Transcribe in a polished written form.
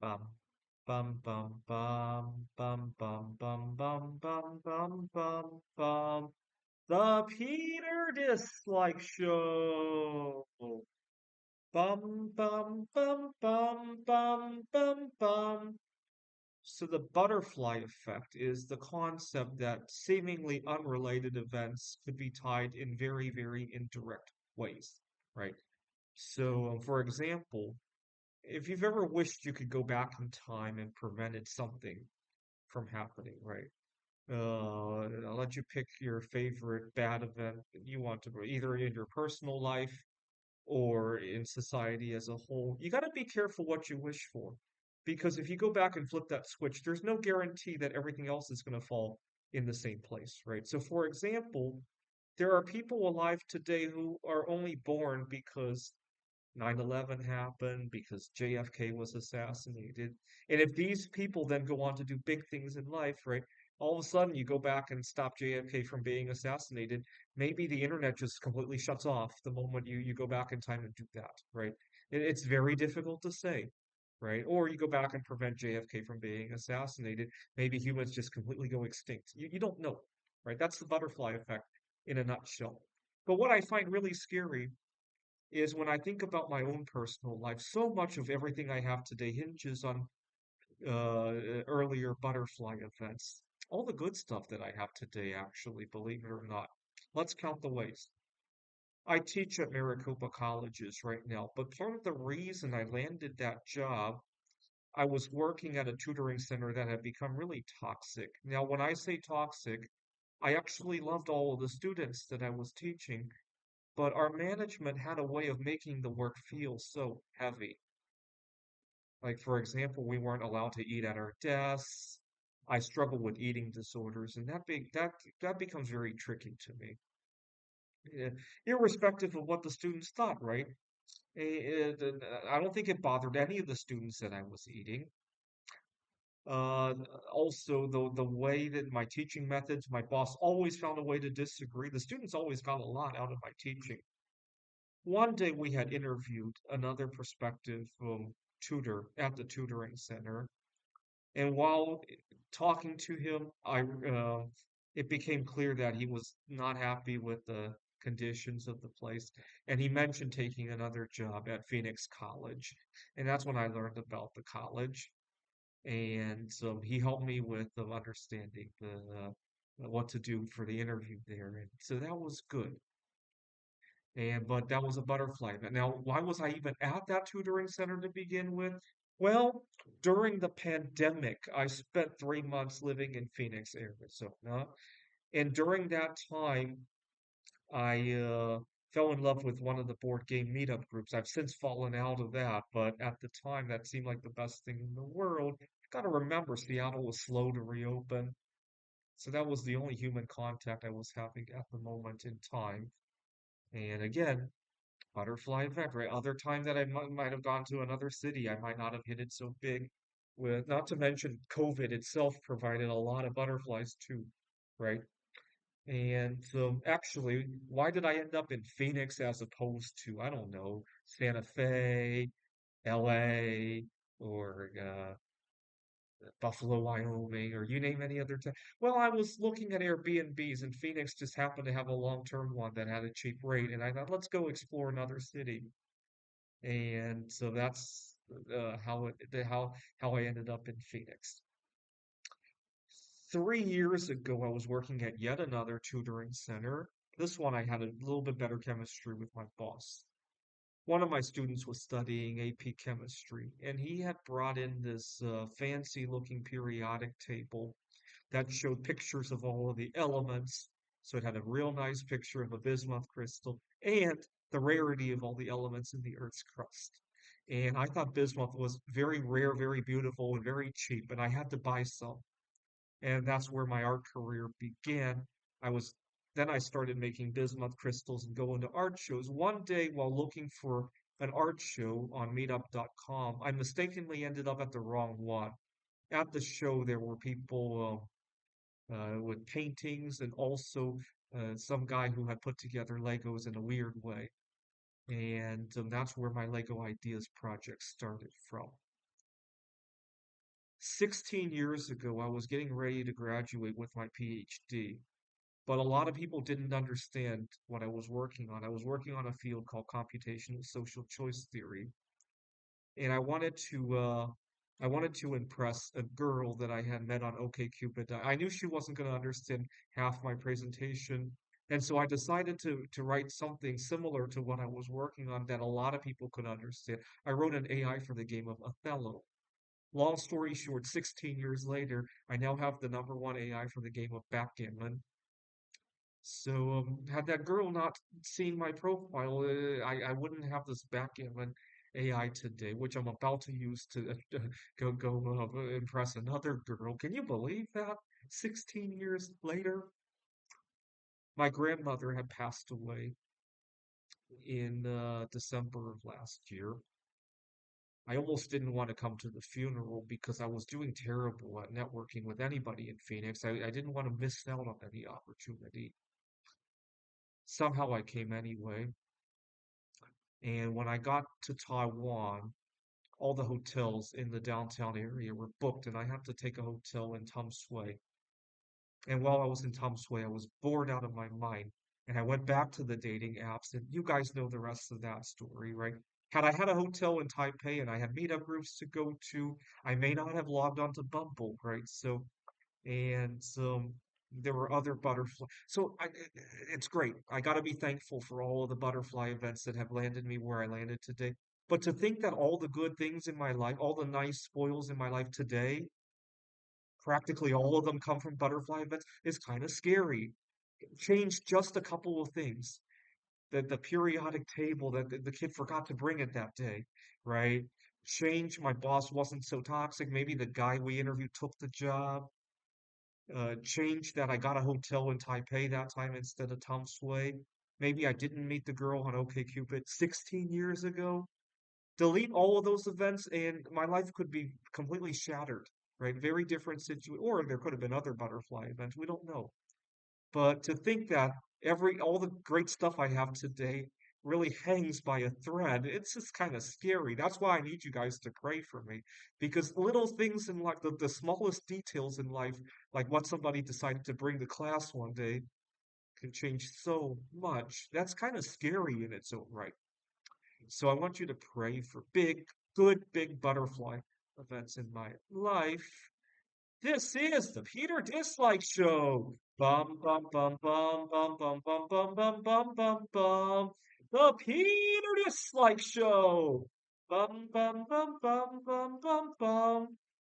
Bum, bum, bum, bum, bum, bum, bum, bum, bum, bum, bum, bum. The Peter Dislike Show. Bum, bum, bum, bum, bum, bum, bum. So the butterfly effect is the concept that seemingly unrelated events could be tied in very, very indirect ways, right? So, for example, if you've ever wished you could go back in time and prevented something from happening, right? I'll let you pick your favorite bad event that you want to, either in your personal life or in society as a whole. You got to be careful what you wish for, because if you go back and flip that switch, there's no guarantee that everything else is going to fall in the same place, right? So, for example, there are people alive today who are only born because 9/11 happened, because JFK was assassinated. And if these people then go on to do big things in life, right? All of a sudden you go back and stop JFK from being assassinated. Maybe the internet just completely shuts off the moment you go back in time and do that, right? It's very difficult to say, right? Or you go back and prevent JFK from being assassinated. Maybe humans just completely go extinct. You don't know, right? That's the butterfly effect in a nutshell. But what I find really scary is when I think about my own personal life, so much of everything I have today hinges on earlier butterfly events. All the good stuff that I have today, actually, believe it or not. Let's count the ways. I teach at Maricopa Colleges right now, but part of the reason I landed that job, I was working at a tutoring center that had become really toxic. Now, when I say toxic, I actually loved all of the students that I was teaching, but our management had a way of making the work feel so heavy. Like, for example, we weren't allowed to eat at our desks. I struggle with eating disorders, and that becomes very tricky to me. Eh, Irrespective of what the students thought, right? I don't think it bothered any of the students that I was eating. Uh, Also, the way that my teaching methods, my boss always found a way to disagree. The students always got a lot out of my teaching. One day we had interviewed another prospective tutor at the tutoring center, and while talking to him, it became clear that he was not happy with the conditions of the place, and he mentioned taking another job at Phoenix College, and that's when I learned about the college, and he helped me with understanding the what to do for the interview there, and so that was good. And but that was a butterfly event. Now, why was I even at that tutoring center to begin with? Well, during the pandemic, I spent 3 months living in Phoenix, Arizona. And during that time, I fell in love with one of the board game meetup groups. I've since fallen out of that, but at the time, that seemed like the best thing in the world. Got to remember, Seattle was slow to reopen. So that was the only human contact I was having at the moment in time. And again, butterfly effect, right? Other time that I might have gone to another city, I might not have hit it so big. With not to mention COVID itself provided a lot of butterflies too, right? And actually, why did I end up in Phoenix as opposed to, I don't know, Santa Fe, LA, or Buffalo, Wyoming, or you name any other town? Well, I was looking at Airbnbs, and Phoenix just happened to have a long-term one that had a cheap rate, and I thought, let's go explore another city. And so that's how I ended up in Phoenix. 3 years ago, I was working at yet another tutoring center. This one I had a little bit better chemistry with my boss. One of my students was studying AP chemistry, and he had brought in this fancy looking periodic table that showed pictures of all of the elements. So it had a real nice picture of a bismuth crystal and the rarity of all the elements in the Earth's crust. And I thought bismuth was very rare, very beautiful, and very cheap, and I had to buy some. And that's where my art career began. I was Then I started making bismuth crystals and going to art shows. One day, while looking for an art show on meetup.com, I mistakenly ended up at the wrong one. At the show, there were people with paintings and also some guy who had put together Legos in a weird way. And that's where my Lego Ideas project started from. 16 years ago, I was getting ready to graduate with my PhD, but a lot of people didn't understand what I was working on. I was working on a field called computational social choice theory, and I wanted to impress a girl that I had met on OkCupid. I knew she wasn't going to understand half my presentation, and so I decided to write something similar to what I was working on that a lot of people could understand. I wrote an AI for the game of Othello. Long story short, 16 years later, I now have the number one AI for the game of backgammon. So, had that girl not seen my profile, I wouldn't have this backgammon AI today, which I'm about to use to go impress another girl. Can you believe that? 16 years later, my grandmother had passed away in December of last year. I almost didn't want to come to the funeral because I was doing terrible at networking with anybody in Phoenix. I didn't want to miss out on any opportunity. Somehow I came anyway. And when I got to Taiwan, all the hotels in the downtown area were booked, and I had to take a hotel in Tom Sway. And while I was in Tom Sway, I was bored out of my mind. And I went back to the dating apps, and you guys know the rest of that story, right? Had I had a hotel in Taipei and I had meetup groups to go to, I may not have logged on to Bumble, right? So and there were other butterfly. So it's great. I got to be thankful for all of the butterfly events that have landed me where I landed today. But to think that all the good things in my life, all the nice spoils in my life today, practically all of them come from butterfly events is kind of scary. Changed just a couple of things. The periodic table that the kid forgot to bring it that day, right? Change. My boss wasn't so toxic. Maybe the guy we interviewed took the job changed that I got a hotel in Taipei that time instead of Tom Sway. Maybe I didn't meet the girl on OkCupid 16 years ago. Delete all of those events and my life could be completely shattered, right? Very different situation, or there could have been other butterfly events. We don't know. But to think that all the great stuff I have today really hangs by a thread, it's just kind of scary. That's why I need you guys to pray for me. Because little things in life, the smallest details in life, like what somebody decided to bring to class one day, can change so much. That's kind of scary in its own right. So I want you to pray for big, good, big butterfly events in my life. This is the Peter Dislike Show. Bum bum bum bum bum bum bum bum bum bum bum bum. The Peter Dislike Show. Bum bum bum bum bum bum bum.